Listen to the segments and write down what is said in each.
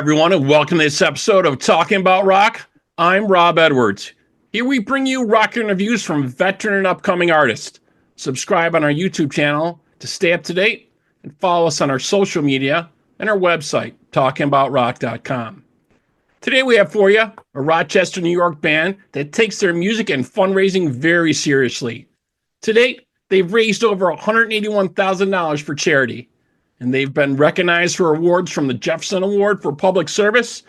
everyone, and welcome to this episode of Talking About Rock. I'm Rob Edwards. Here we bring you rock interviews from veteran and upcoming artists. Subscribe on our YouTube channel to stay up to date, and follow us on our social media and our website, talkingaboutrock.com. Today we have for you a Rochester, New York band that takes their music and fundraising very seriously. To date, they've raised over $181,000 for charity, and they've been recognized for awards from the Jefferson Award for Public Service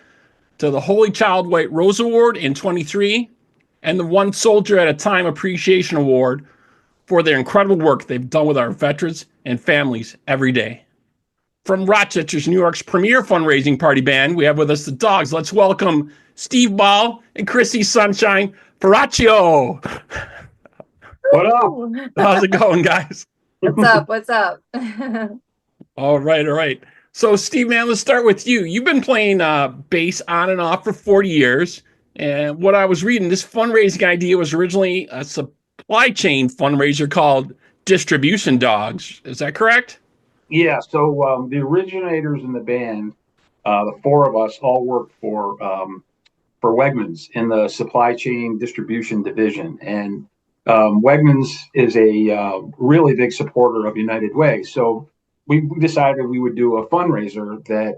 to the Holy Child White Rose Award in 23 and the One Soldier at a Time Appreciation Award for their incredible work they've done with our veterans and families every day. From Rochester's, New York's premier fundraising party band, we have with us the Dawgs. Let's welcome Steve Ball and Chrissy Sunshine Ferraraccio. What up? How's it going, guys? What's up? All right. So, Steve, man, let's start with you. You've been playing bass on and off for 40 years. And what I was reading, this fundraising idea was originally a supply chain fundraiser called Distribution Dawgs. Is that correct? Yeah, so the originators in the band, the four of us all worked for Wegmans in the supply chain distribution division. And Wegmans is a really big supporter of United Way. So we decided we would do a fundraiser that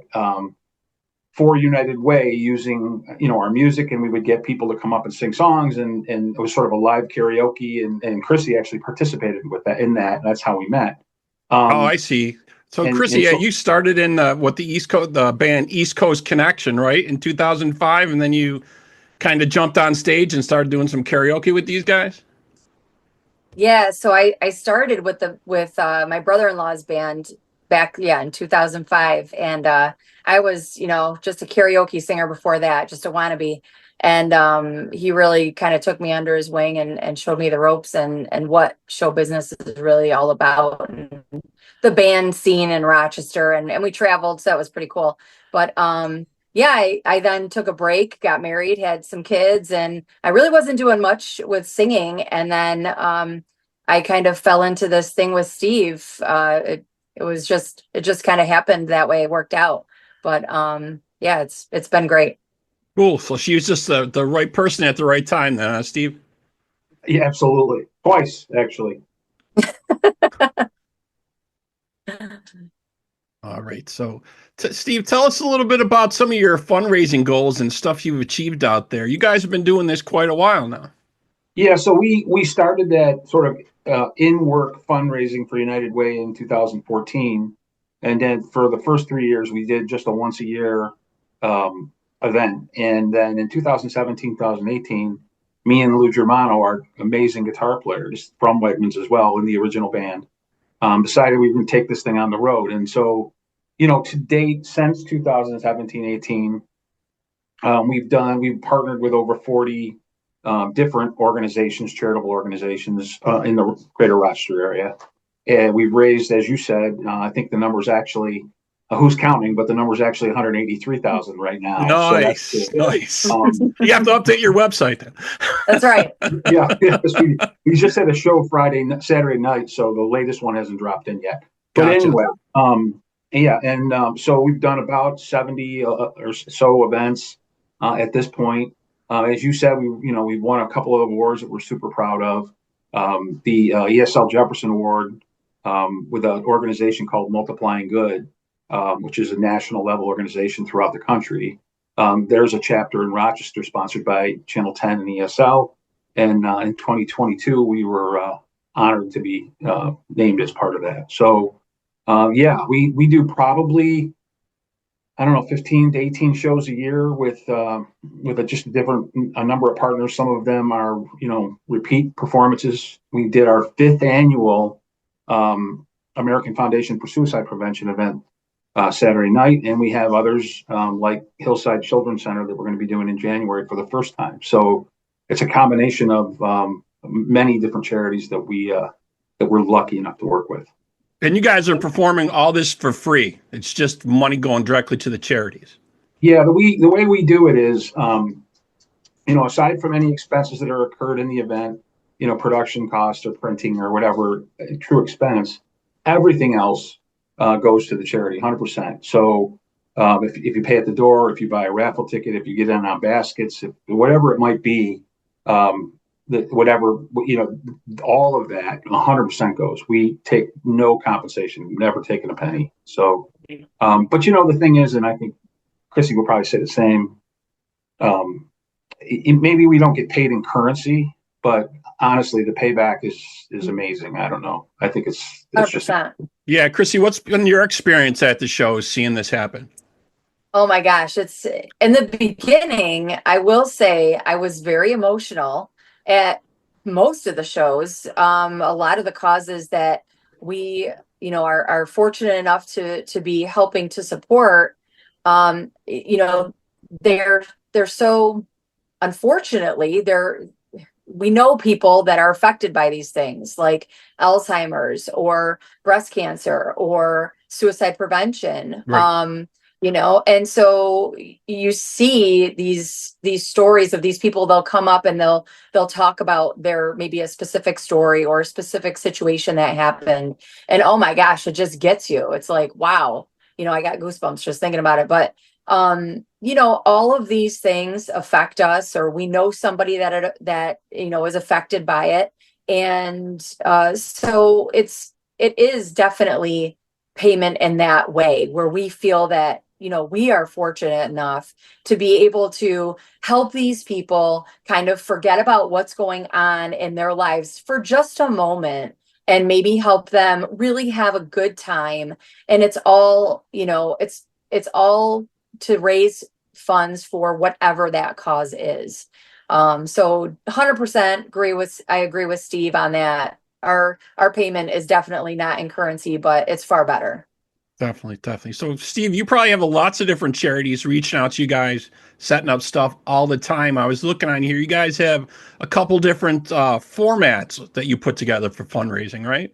for United Way using, our music, and we would get people to come up and sing songs, and it was sort of a live karaoke, and Chrissy actually participated with that in that. And that's how we met. I see. So, Chrissy, you started in the band East Coast Connection, right, in 2005, and then you kind of jumped on stage and started doing some karaoke with these guys. Yeah, so I started with my brother-in-law's band back in 2005, and I was just a karaoke singer before that, just a wannabe, and he really kind of took me under his wing and showed me the ropes and what show business is really all about, and the band scene in Rochester, and we traveled, so that was pretty cool. But I then took a break, got married, had some kids, and I really wasn't doing much with singing. And then I kind of fell into this thing with Steve. It just kind of happened that way. It worked out. But it's been great. Cool. So she was just the right person at the right time then, huh, Steve? Yeah, absolutely. Twice, actually. All right. So, Steve, tell us a little bit about some of your fundraising goals and stuff you've achieved out there. You guys have been doing this quite a while now. Yeah, so we started that sort of in-work fundraising for United Way in 2014. And then for the first 3 years, we did just a once-a-year event. And then in 2017, 2018, me and Lou Germano, our amazing guitar player, just from Wegmans as well, in the original band, decided we would take this thing on the road. And so, to date, since 2017, 18, we've partnered with over 40 different organizations, charitable organizations in the greater Rochester area. And we've raised, as you said, I think the number's actually, who's counting, but the number's actually 183,000 right now. Nice, so nice. You have to update your website then. That's right. Yeah, we just had a show Saturday night, so the latest one hasn't dropped in yet. But anyway, so we've done about 70 or so events at this point. As you said, we've won a couple of awards that we're super proud of. The ESL Jefferson Award with an organization called Multiplying Good, which is a national level organization throughout the country. There's a chapter in Rochester sponsored by Channel 10 and ESL. And in 2022, we were honored to be named as part of that. So, we do probably, 15 to 18 shows a year with a number of partners. Some of them are, repeat performances. We did our 5th annual American Foundation for Suicide Prevention event Saturday night, and we have others like Hillside Children's Center that we're going to be doing in January for the first time. So it's a combination of many different charities that we're lucky enough to work with. And you guys are performing all this for free. It's just money going directly to the charities. Yeah, the way we do it is, aside from any expenses that are occurred in the event, production costs or printing or whatever true expense, everything else goes to the charity, 100%. So if you pay at the door, if you buy a raffle ticket, if you get in on baskets, whatever it might be, whatever, all of that 100% goes. We take no compensation. We've never taken a penny. So, but the thing is, and I think Chrissy will probably say the same. Maybe we don't get paid in currency, but honestly, the payback is amazing. I don't know. I think it's 100%. just. Yeah, Chrissy, what's been your experience at the show seeing this happen? Oh my gosh, it's in the beginning, I will say I was very emotional at most of the shows. A lot of the causes that we, are fortunate enough to be helping to support, they're so, unfortunately, we know people that are affected by these things like Alzheimer's or breast cancer or suicide prevention. Right. And so you see these stories of these people. They'll come up and they'll talk about their maybe a specific story or a specific situation that happened, and oh my gosh, it just gets you. It's like, wow, I got goosebumps just thinking about it. But all of these things affect us, or we know somebody that is affected by it, and so it is definitely payment in that way, where we feel that we are fortunate enough to be able to help these people kind of forget about what's going on in their lives for just a moment and maybe help them really have a good time. And it's all, it's all to raise funds for whatever that cause is. So 100% I agree with Steve on that. Our payment is definitely not in currency, but it's far better. Definitely. So, Steve, you probably have lots of different charities reaching out to you guys, setting up stuff all the time. I was looking on here. You guys have a couple different formats that you put together for fundraising, right?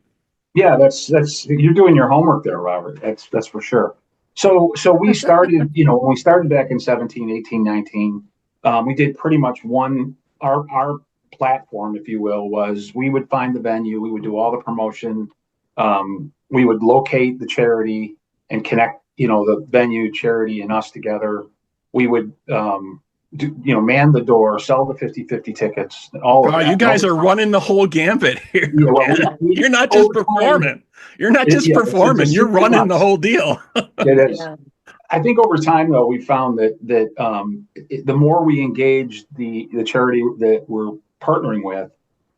Yeah, that's you're doing your homework there, Robert. That's for sure. So we started, when we started back in 17, 18, 19, we did pretty much our platform, if you will, was we would find the venue, we would do all the promotion, we would locate the charity and connect, the venue, charity, and us together. We would man the door, sell the 50-50 tickets, all of that. You guys are running the whole gambit here. Yeah, well, You're not just performing. You're not just performing. You're running the whole deal. It is. Yeah. I think over time, though, we found that the more we engage the charity that we're partnering with,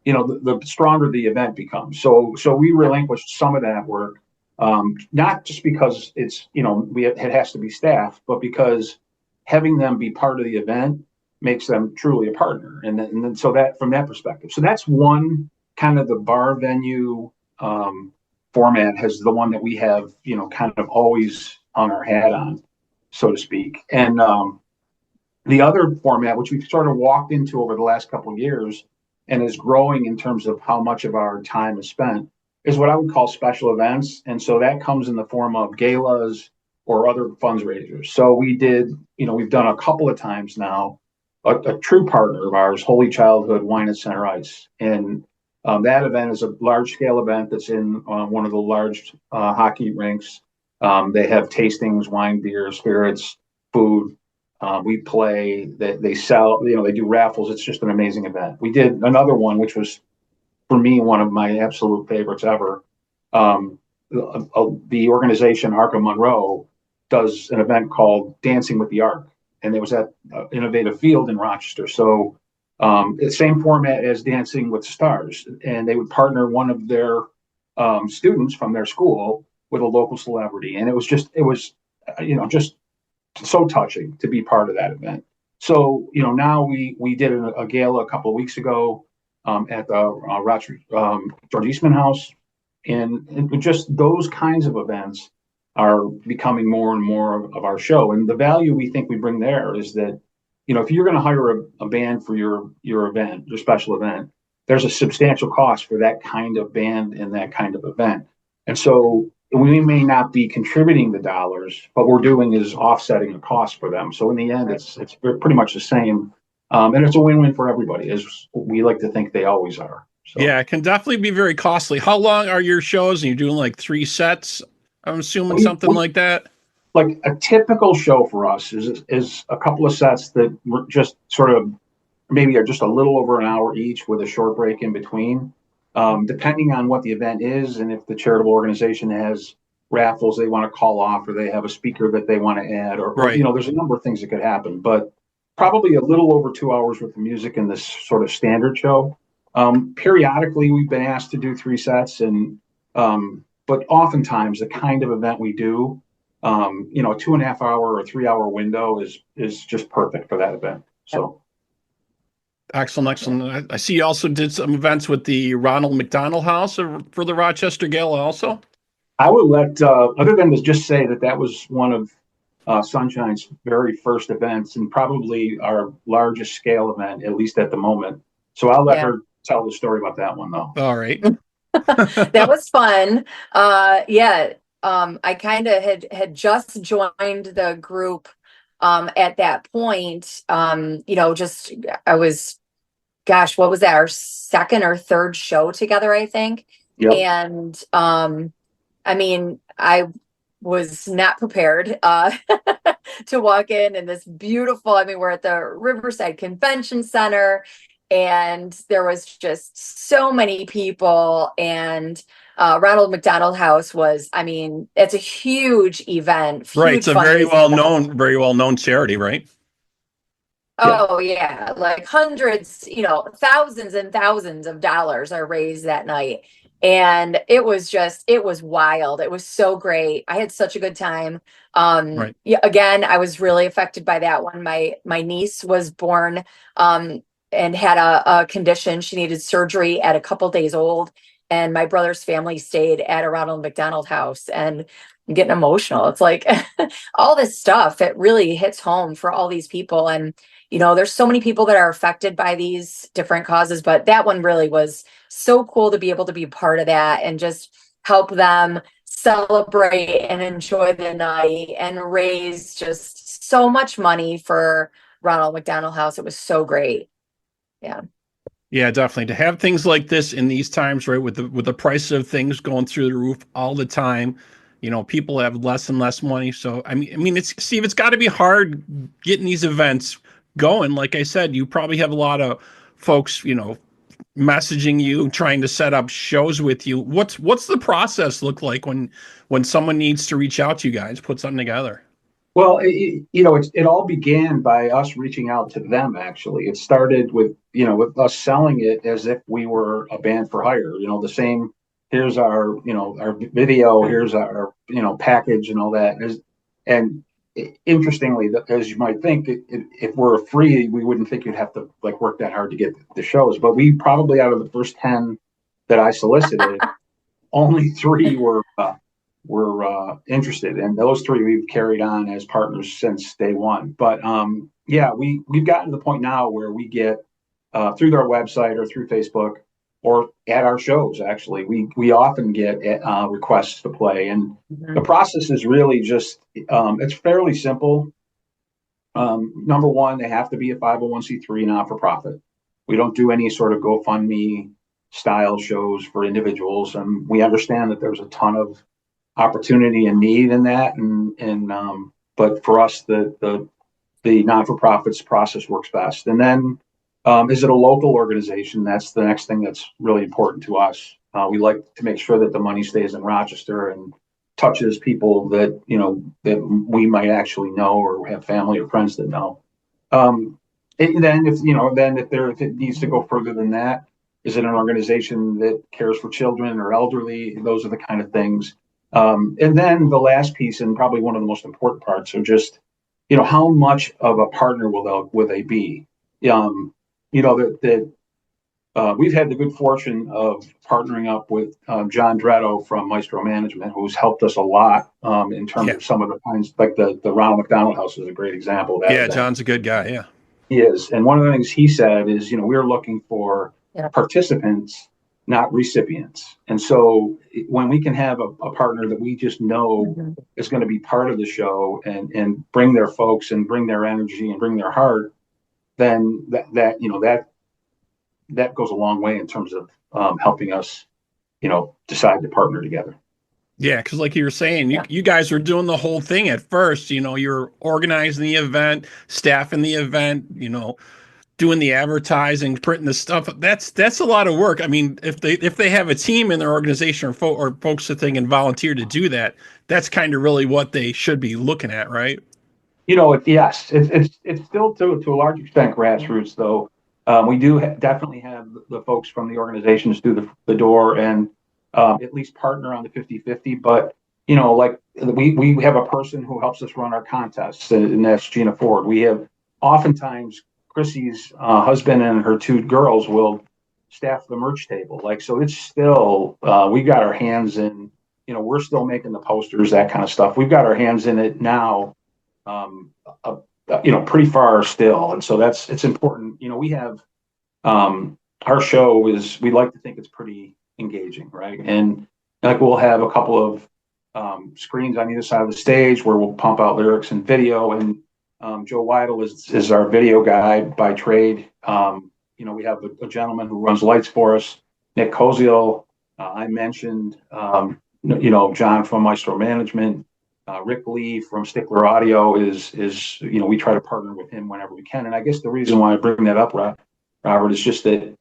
the stronger the event becomes. So we relinquished some of that work, not just because it's it has to be staff, but because having them be part of the event makes them truly a partner. And then so that from that perspective, so that's one kind of the bar venue format has the one that we have kind of always hung our hat on, so to speak. And the other format, which we've sort of walked into over the last couple of years and is growing in terms of how much of our time is spent, is what I would call special events. And so that comes in the form of galas or other fundraisers. So we did, we've done a couple of times now, a true partner of ours, Holy Childhood Wine and Center Ice. And that event is a large scale event that's in one of the large hockey rinks. They have tastings, wine, beer, spirits, food. We play, they sell, they do raffles. It's just an amazing event. We did another one, which was, for me, one of my absolute favorites ever. The organization Arc of Monroe does an event called Dancing with the Arc, and it was at Innovative Field in Rochester. So the same format as Dancing with Stars, and they would partner one of their students from their school with a local celebrity, and it was just so touching to be part of that event. So now we did a gala a couple of weeks ago at the Rochester George Eastman House, and just those kinds of events are becoming more and more of our show. And the value we think we bring there is that if you're going to hire a band for your event, your special event, there's a substantial cost for that kind of band and that kind of event. And so we may not be contributing the dollars, but we're doing is offsetting a cost for them. So in the end, it's pretty much the same. And it's a win-win for everybody, as we like to think they always are. So. Yeah, it can definitely be very costly. How long are your shows? And you're doing like 3 sets? I'm assuming something like that. like a typical show for us is a couple of sets that were just sort of maybe are just a little over an hour each with a short break in between. Depending on what the event is and if the charitable organization has raffles they want to call off or they have a speaker that they want to add or Right. there's a number of things that could happen, but probably a little over 2 hours with the music in this sort of standard show. Periodically, we've been asked to do 3 sets, but oftentimes the kind of event we do, a 2.5 hour or 3 hour window is just perfect for that event. So Excellent, excellent. I see you also did some events with the Ronald McDonald House for the Rochester Gala also. I would let, other than to just say that was one of Sunshine's very first events and probably our largest scale event, at least at the moment. So I'll let her tell the story about that one, though. All right. That was fun. I kind of had just joined the group at that point. I was, gosh, what was that? Our second or third show together, I think. Yep. And I mean, I was not prepared to walk in this beautiful, I mean, we're at the Riverside Convention Center and there was just so many people, and Ronald McDonald House was, I mean, it's a huge event. Right. Huge It's a very fundraising well known charity, right? Oh yeah, like hundreds, thousands and thousands of dollars are raised that night. And it was wild. It was so great. I had such a good time. Right. Yeah, again, I was really affected by that one. My niece was born and had a condition. She needed surgery at a couple days old. And my brother's family stayed at a Ronald McDonald House, and I'm getting emotional. It's like all this stuff, it really hits home for all these people. And there's so many people that are affected by these different causes, but that one really was so cool to be able to be part of that and just help them celebrate and enjoy the night and raise just so much money for Ronald McDonald House. It was so great. Yeah. Yeah, definitely. To have things like this in these times, right, with the price of things going through the roof all the time, people have less and less money. So I mean, it's got to be hard getting these events going. Like I said, you probably have a lot of folks, messaging you, trying to set up shows with you. What's the process look like when someone needs to reach out to you guys, put something together? Well, it all began by us reaching out to them. Actually, it started with us selling it as if we were a band for hire. The same. Here's our our video. Here's our package and all that. And interestingly, as you might think, if we're free, we wouldn't think you'd have to work that hard to get the shows. But we probably, out of the first 10 that I solicited, only 3 were interested, and those 3 we've carried on as partners since day one. But we've gotten to the point now where we get through their website or through Facebook or at our shows. Actually, we often get requests to play, and the process is really just it's fairly simple. Number one, they have to be a 501c3 not for profit. We don't do any sort of GoFundMe style shows for individuals, and we understand that there's a ton of opportunity and need in that, but for us the non-for-profits process works best. And then is it a local organization? That's the next thing that's really important to us. We like to make sure that the money stays in Rochester and touches people that that we might actually know or have family or friends that know. And then if it needs to go further than that, is it an organization that cares for children or elderly? Those are the kind of things. And then the last piece, and probably one of the most important parts, are just, how much of a partner will they be? We've had the good fortune of partnering up with John Dretto from Maestro Management, who's helped us a lot in terms of some of the kinds, like the Ronald McDonald House is a great example of that. Yeah, John's a good guy. Yeah, he is. And one of the things he said is, we're looking for participants, not recipients. And so when we can have a partner that we just know is going to be part of the show and bring their folks and bring their energy and bring their heart, then that goes a long way in terms of helping us, decide to partner together. Yeah, because like you were saying, you guys were doing the whole thing at first. You're organizing the event, staffing the event, doing the advertising, printing the stuff. That's a lot of work. I mean, if they have a team in their organization or folks that they can volunteer to do that, that's kind of really what they should be looking at, right? Yes, it's still to a large extent grassroots, though. We do definitely have the folks from the organizations do the door and at least partner on the 50/50. But like we have a person who helps us run our contests, and that's Gina Ford. We have oftentimes Chrissy's husband and her two girls will staff the merch table. Like, so it's still we got our hands in. We're still making the posters, that kind of stuff. We've got our hands in it now, um, uh, pretty far still, and so it's important. We have our show is, we like to think it's pretty engaging, right? And like we'll have a couple of screens on either side of the stage where we'll pump out lyrics and video. And Joe Weidel is our video guy by trade. We have a gentleman who runs lights for us, Nick Koziel. I mentioned, John from Maestro Management. Rick Lee from Stickler Audio is we try to partner with him whenever we can. And I guess the reason why I bring that up, Robert, is just that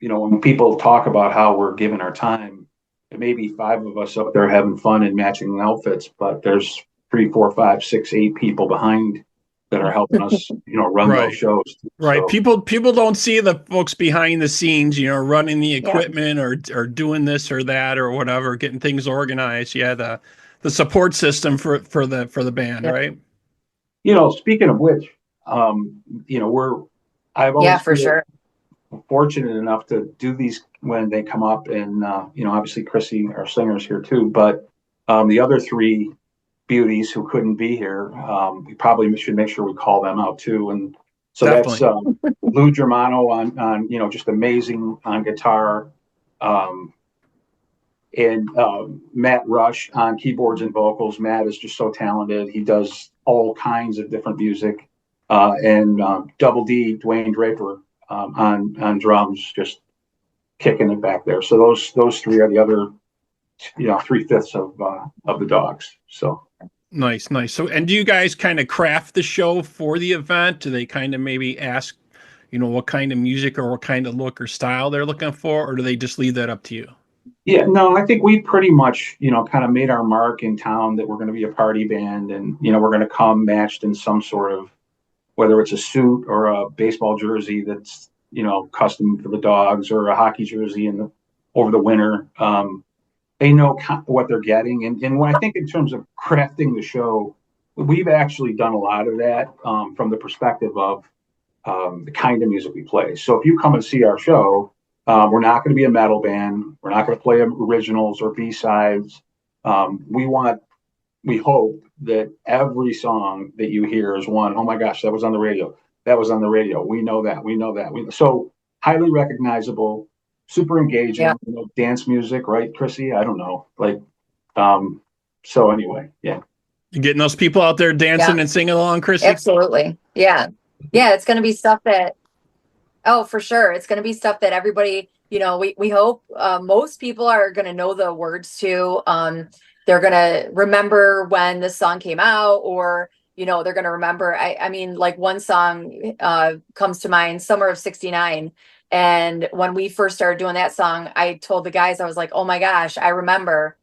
when people talk about how we're giving our time, it may be 5 of us up there having fun and matching outfits, but there's 3, 4, 5, 6, 8 people behind that are helping us, run those shows. Right. So, People don't see the folks behind the scenes, running the equipment or doing this or that or whatever, getting things organized. Yeah, the support system for the band, right? Speaking of which, I've always for sure. fortunate enough to do these when they come up, and obviously Chrissy, our singer's here too, but the other 3 beauties who couldn't be here, we probably should make sure we call them out too. And so Definitely. that's Lou Germano on just amazing on guitar, and Matt Rush on keyboards and vocals. Matt is just so talented. He does all kinds of different music, and Double D, Dwayne Draper, on drums, just kicking it back there. So those 3 are the other 3/5 of the Dawgs. So Nice. So, and do you guys kind of craft the show for the event? Do they kind of maybe ask, what kind of music or what kind of look or style they're looking for, or do they just leave that up to you? yeah, no, I think we pretty much kind of made our mark in town that we're going to be a party band, and we're going to come matched in some sort of, whether it's a suit or a baseball jersey that's custom for the Dawgs, or a hockey jersey over the winter. They know what they're getting, and when I think in terms of crafting the show, we've actually done a lot of that from the perspective of the kind of music we play. So if you come and see our show, we're not going to be a metal band. We're not going to play originals or B-sides. We hope that every song that you hear is one, oh my gosh, that was on the radio. That was on the radio. We know that. So highly recognizable, super engaging, dance music, right, Chrissy? I don't know. So anyway, yeah. You getting those people out there dancing and singing along, Chrissy? Absolutely. Yeah. It's going to be stuff that, for sure. It's going to be stuff that everybody, we hope most people are going to know the words to. They're going to remember when this song came out, or, they're going to remember. I mean, like one song comes to mind, Summer of '69. And when we first started doing that song, I told the guys, I was like, oh my gosh, I remember,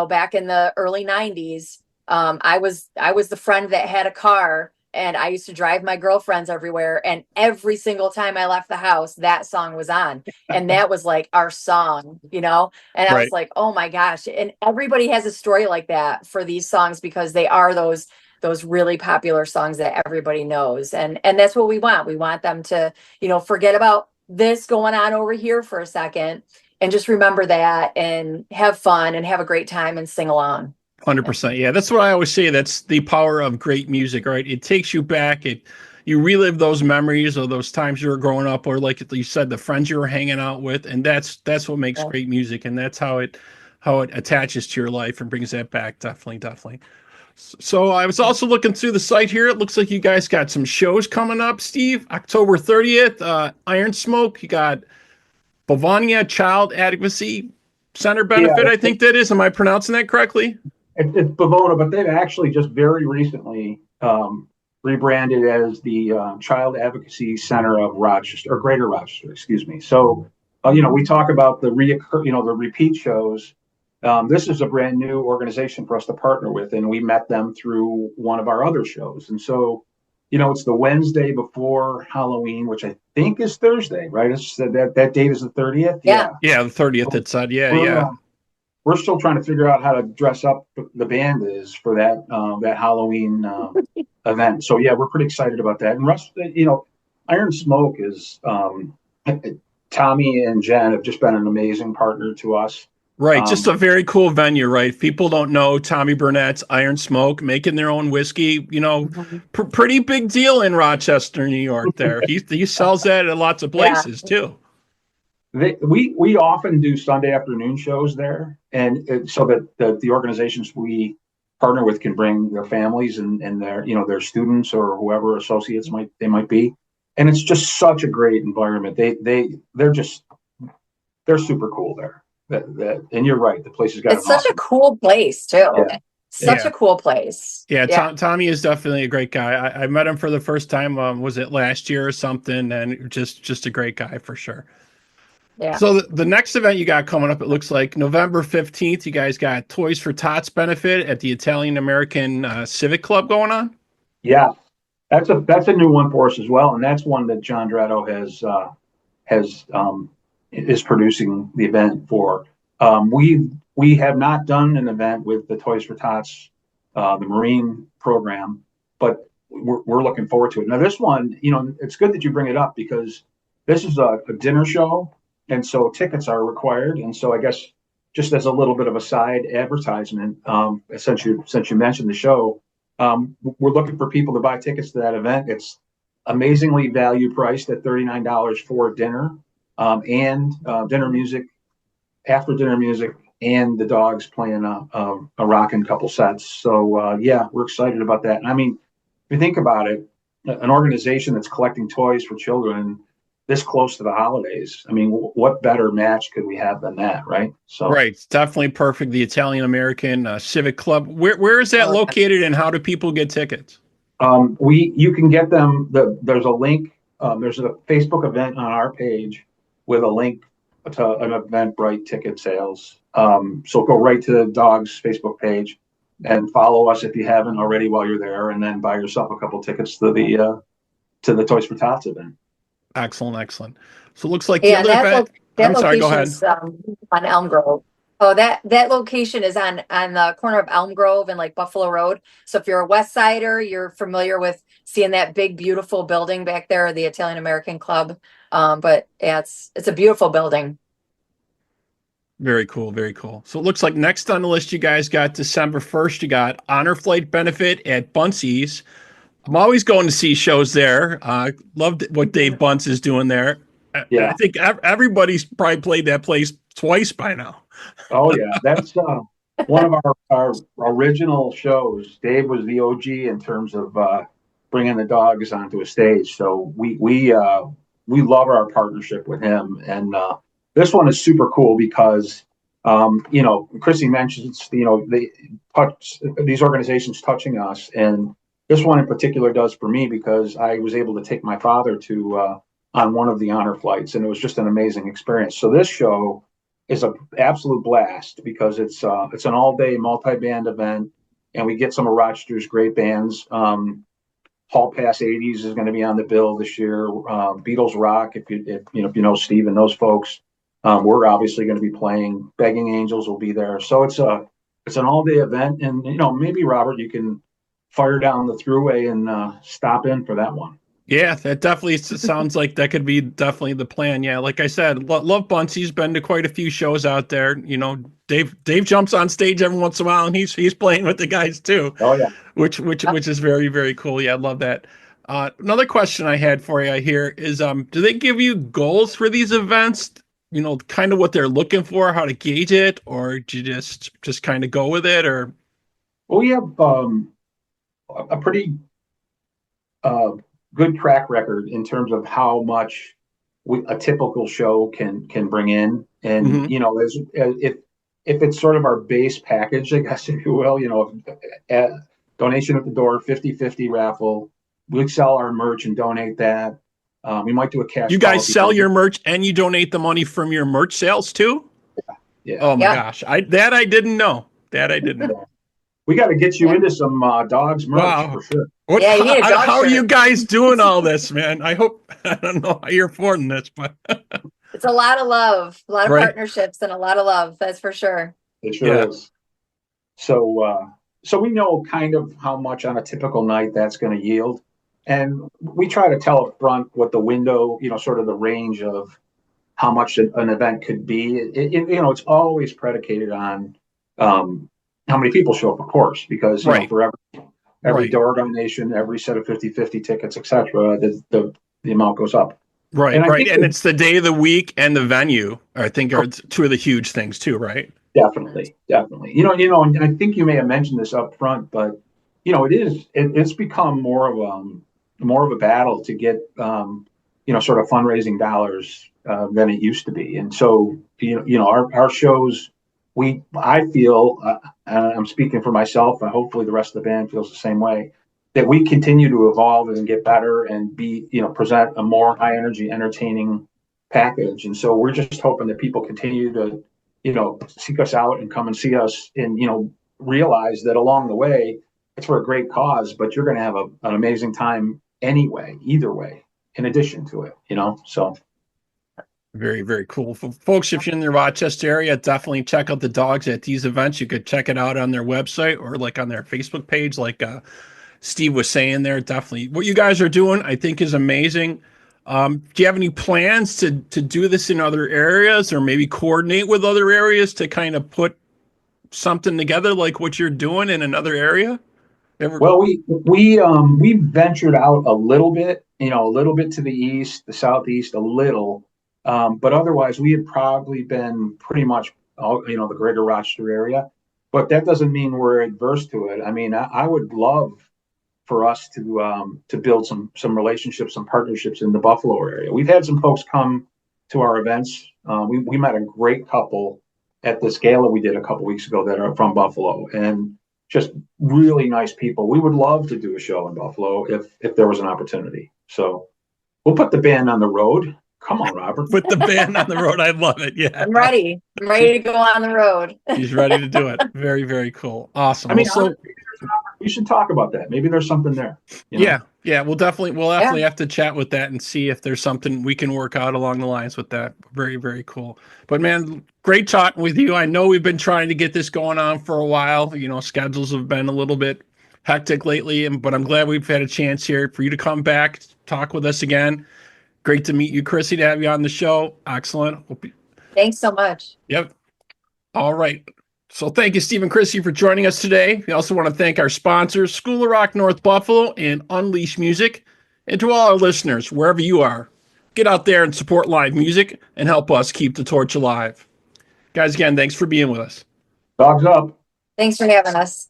back in the early 90s, I was the friend that had a car, and I used to drive my girlfriends everywhere. And every single time I left the house, that song was on. And that was like our song, And I was like, oh my gosh. And everybody has a story like that for these songs, because they are those really popular songs that everybody knows. And that's what we want. We want them to, forget about this going on over here for a second and just remember that and have fun and have a great time and sing along. 100%. Yeah, that's what I always say. That's the power of great music, right? It takes you back. You relive those memories of those times you were growing up, or like you said, the friends you were hanging out with, and that's what makes great music, and that's how it attaches to your life and brings that back. Definitely. So I was also looking through the site here. It looks like you guys got some shows coming up, Steve. October 30th, Iron Smoke. You got Bavania Child Advocacy Center benefit, Yeah, I think that is. Am I pronouncing that correctly? it's Bavona, but they've actually just very recently rebranded as the Child Advocacy Center of Rochester, or Greater Rochester, excuse me. So, we talk about the the repeat shows. This is a brand new organization for us to partner with, and we met them through one of our other shows. And so, it's the Wednesday before Halloween, which I think is Thursday, right? It's that date is the 30th. Yeah. Yeah, the 30th it said. Yeah, We're, yeah. we're still trying to figure out how to dress up the band is for that Halloween event. So yeah, we're pretty excited about that. And Russ, Iron Smoke is Tommy and Jen have just been an amazing partner to us. Right, just a very cool venue, right? If people don't know Tommy Burnett's Iron Smoke, making their own whiskey, pretty big deal in Rochester, New York. There, he sells that at lots of places too. We often do Sunday afternoon shows there, and so that the organizations we partner with can bring their families and their students or whoever associates might be, and it's just such a great environment. They're super cool there. And you're right, the place has got. It's such a cool place too. Yeah. Such a cool place. Yeah, Tommy is definitely a great guy. I met him for the first time. Was it last year or something? And just a great guy for sure. Yeah. So the next event you got coming up, it looks like November 15th. You guys got Toys for Tots benefit at the Italian American Civic Club going on. Yeah, that's a new one for us as well, and that's one that John Dretto is producing the event for. We have not done an event with the Toys for Tots, the Marine program, but we're looking forward to it. Now this one, it's good that you bring it up because this is a dinner show, and so tickets are required. And so I guess just as a little bit of a side advertisement, since you mentioned the show, we're looking for people to buy tickets to that event. It's amazingly value priced at $39 for dinner. And dinner music, after dinner music, and the Dawgs playing a rockin' couple sets. So yeah, we're excited about that. And I mean, if you think about it, an organization that's collecting toys for children this close to the holidays, I mean, what better match could we have than that, right? So right, it's definitely perfect. The Italian American Civic Club. Where is that located, and how do people get tickets? You can get them. There's a link. There's a Facebook event on our page with a link to an Eventbrite ticket sales. So go right to the Dawgs Facebook page and follow us if you haven't already while you're there, and then buy yourself a couple tickets to the Toys for Tots event. Excellent. So it looks like the other event. I'm sorry, go ahead. On Elm Grove. Oh, that location is on the corner of Elm Grove and like Buffalo Road. So if you're a West Sider, you're familiar with seeing that big, beautiful building back there, the Italian American Club. But yeah, it's a beautiful building. Very cool. So it looks like next on the list, you guys got December 1st. You got Honor Flight benefit at Buncey's. I'm always going to see shows there. Loved what Dave Bunce is doing there. Yeah. I think everybody's probably played that place twice by now. Oh yeah, that's one of our original shows. Dave was the OG in terms of bringing the Dawgs onto a stage. So we love our partnership with him, and this one is super cool because Chrissy mentions these organizations touching us, and this one in particular does for me because I was able to take my father to on one of the honor flights, and it was just an amazing experience. So this show is an absolute blast because it's an all-day multi-band event, and we get some of Rochester's great bands. Hall Pass 80s is going to be on the bill this year. Beatles Rock, if you know Steve and those folks. We're obviously going to be playing. Begging Angels will be there. So it's an all-day event, and maybe Robert, you can fire down the thruway and stop in for that one. Yeah, that definitely sounds like that could be definitely the plan. Yeah, like I said, love Buncey's been to quite a few shows out there. Dave jumps on stage every once in a while, and he's playing with the guys too. Oh yeah, which is very, very cool. Yeah, I love that. Another question I had for you here is, do they give you goals for these events? Kind of what they're looking for, how to gauge it, or do you just kind of go with it? Or we have a pretty good track record in terms of how much a typical show can bring in, and if it's sort of our base package, I guess, if you will, donation at the door, 50-50 raffle. We sell our merch and donate that. We might do a cash. You guys sell your merch and you donate the money from your merch sales too? Yeah. Oh my gosh. I didn't know. That I didn't know. We got to get you into some Dawgs merch for sure. You need a dog how are shirt. you guys doing all this, man? I don't know how you're affording this, but it's a lot of love, a lot of partnerships, and a lot of love. That's for sure. It sure is. So we know kind of how much on a typical night that's going to yield. And we try to tell up front what the window, sort of the range of how much an event could be. It's always predicated on how many people show up, of course, because for every door donation, every set of 50-50 tickets, etc., the amount goes up. Right. And it's the day of the week and the venue, I think, are two of the huge things too, right? Definitely. And I think you may have mentioned this up front, but it's become more of a battle to get sort of fundraising dollars than it used to be. And so our shows, I feel, I'm speaking for myself, and hopefully the rest of the band feels the same way, that we continue to evolve and get better and present a more high energy, entertaining package. And so we're just hoping that people continue to seek us out and come and see us, and realize that along the way it's for a great cause, but you're going to have an amazing time anyway, either way, in addition to it. So very, very cool. Folks, if you're in the Rochester area, definitely check out the Dawgs at these events. You could check it out on their website or like on their Facebook page, like Steve was saying there. Definitely what you guys are doing, I think, is amazing. Do you have any plans to do this in other areas, or maybe coordinate with other areas to kind of put something together like what you're doing in another area? Well, we ventured out a little bit to the east, the southeast, a little, but otherwise we had probably been pretty much all, the greater Rochester area. But that doesn't mean we're adverse to it. I mean, I would love for us to build some relationships, some partnerships in the Buffalo area. We've had some folks come to our events. We met a great couple at this gala we did a couple weeks ago that are from Buffalo, and just really nice people. We would love to do a show in Buffalo if there was an opportunity. So we'll put the band on the road. Come on, Robert. Put the band on the road. I love it. Yeah. I'm ready. I'm ready to go on the road. He's ready to do it. Very, very cool. Awesome. I mean, we should talk about that. Maybe there's something there. Yeah. We'll definitely have to chat with that and see if there's something we can work out along the lines with that. Very, very cool. But man, great talking with you. I know we've been trying to get this going on for a while. Schedules have been a little bit hectic lately, but I'm glad we've had a chance here for you to come back, talk with us again. Great to meet you, Chrissy, to have you on the show. Excellent. Thanks so much. Yep. All right. So thank you, Steve and Chrissy, for joining us today. We also want to thank our sponsors, School of Rock North Buffalo and Unleash Music. And to all our listeners, wherever you are, get out there and support live music and help us keep the torch alive. Guys, again, thanks for being with us. Dawgs up. Thanks for having us.